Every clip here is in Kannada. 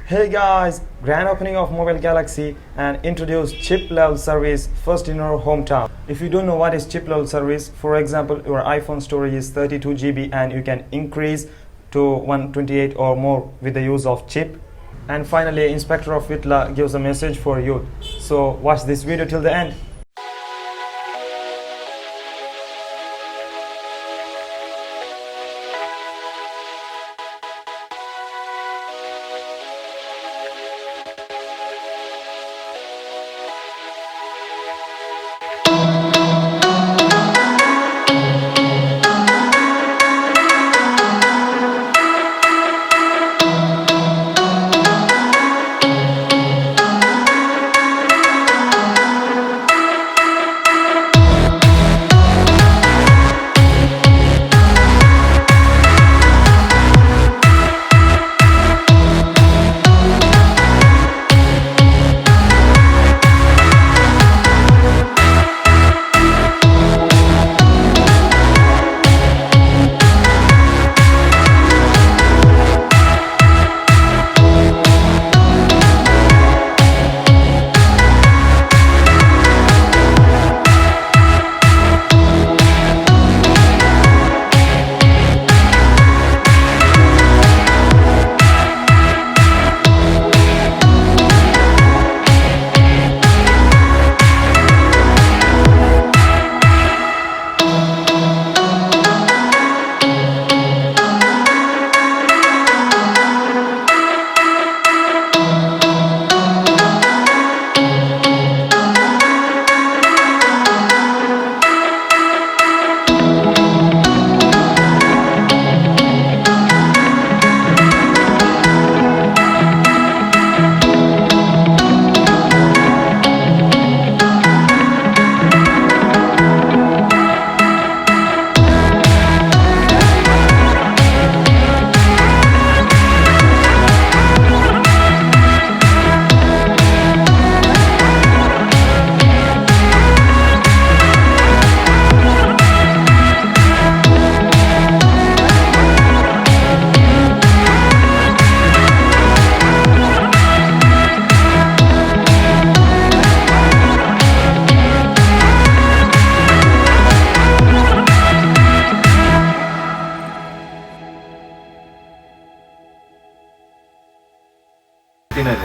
Hey guys, grand opening of Mobile Galaxy and introduce chip level service first in your hometown. If you don't know what is chip level service, for example, your iPhone storage is 32 GB and you can increase to 128 or more with the use of chip. And finally, Inspector of VITTAL gives a message for you. So watch this video till the end.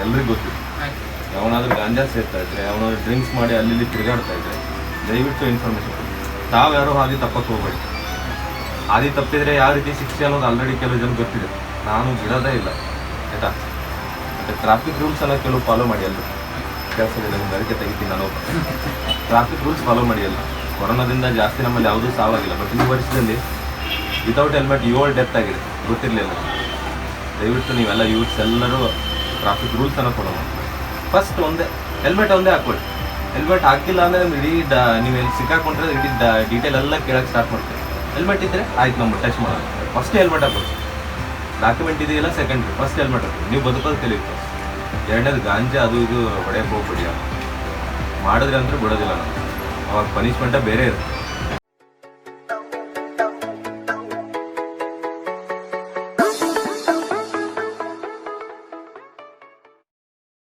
ಎಲ್ರಿಗೂ ಗೊತ್ತು. ಯಾವನಾದ್ರೂ ಗಾಂಜಾ ಸೇರ್ತಾ ಇದ್ರೆ, ಯಾವನಾದ್ರೂ ಡ್ರಿಂಕ್ಸ್ ಮಾಡಿ ಅಲ್ಲಿ ತಿರುಗಾಡ್ತಾ ಇದ್ರೆ ದಯವಿಟ್ಟು ಇನ್ಫಾರ್ಮೇಶನ್ ಕೊಡಿ. ತಾವ್ಯಾರೋ ಹಾದಿ ತಪ್ಪಕ್ಕೆ ಹೋಗ್ಬೇಡಿ. ಹಾದಿ ತಪ್ಪಿದ್ರೆ ಯಾವ ರೀತಿ ಶಿಕ್ಷೆ ಅನ್ನೋದು ಆಲ್ರೆಡಿ ಕೆಲವು ಜನ ಗೊತ್ತಿದೆ. ನಾನು ಬಿಡೋದೇ ಇಲ್ಲ, ಆಯ್ತಾ? ಮತ್ತು ಟ್ರಾಫಿಕ್ ರೂಲ್ಸ್ ಎಲ್ಲ ಕೆಲವು ಫಾಲೋ ಮಾಡಿ ಅಲ್ಲ. ಕೆಲಸದಲ್ಲಿ ಒಂದು ಅಡಿಕೆ ತೆಗಿತೀನಿ ನಾನು. ಟ್ರಾಫಿಕ್ ರೂಲ್ಸ್ ಫಾಲೋ ಮಾಡಿ ಅಲ್ಲ. ಕೊರೋನಾದಿಂದ ಜಾಸ್ತಿ ನಮ್ಮಲ್ಲಿ ಯಾವುದೂ ಸಾವಾಗಿಲ್ಲ. ಬಟ್ ಈ ವರ್ಷದಲ್ಲಿ ವಿತೌಟ್ ಹೆಲ್ಮೆಟ್ 7 ಡೆತ್ ಆಗಿದೆ, ಗೊತ್ತಿರಲಿಲ್ಲ. ದಯವಿಟ್ಟು ನೀವೆಲ್ಲ ಯೂತ್ಸ್ ಎಲ್ಲರೂ ಟ್ರಾಫಿಕ್ ರೂಲ್ಸನ್ನು ಫಾಲೋ ಮಾಡಿ. ಫಸ್ಟ್ ಹೆಲ್ಮೆಟ್ ಒಂದೇ ಹಾಕ್ಕೊಳ್ಳಿ. ಹೆಲ್ಮೆಟ್ ಹಾಕಿಲ್ಲ ಅಂದರೆ ಇಡೀ ನೀವು ಎಲ್ಲಿ ಸಿಕ್ಕಾಕೊಂಡ್ರೆ ಇಡೀ ಡೀಟೇಲ್ ಎಲ್ಲ ಕೇಳೋಕ್ಕೆ ಸ್ಟಾರ್ಟ್ ಮಾಡ್ತೀವಿ. ಹೆಲ್ಮೆಟ್ ಇದ್ದರೆ ಆಯ್ತು, ನಮ್ಮ ಟಚ್ ಮಾಡೋದು. ಫಸ್ಟ್ ಹೆಲ್ಮೆಟ್ ಹಾಕೊಳ್ಳಿ. ಡಾಕ್ಯುಮೆಂಟ್ ಇದೆಯಲ್ಲ ಸೆಕೆಂಡ್ರಿ, ಫಸ್ಟ್ ಹೆಲ್ಮೆಟ್ ಹಾಕೊಳ್ಳಿ. ನೀವು ಬದುಕೋದು ಕಲಿಯುತ್ತೆ. ಎರಡನೇದು ಗಾಂಜಾ ಅದು ಇದು ಹೊಡೆಯಕ್ಕೆ ಹೋಗ್ಬಿಡಿ. ಮಾಡಿದ್ರೆ ಅಂದರೆ ಬಿಡೋದಿಲ್ಲ ನಾವು. ಅವಾಗ ಪನಿಷ್ಮೆಂಟೇ ಬೇರೆ ಇರುತ್ತೆ.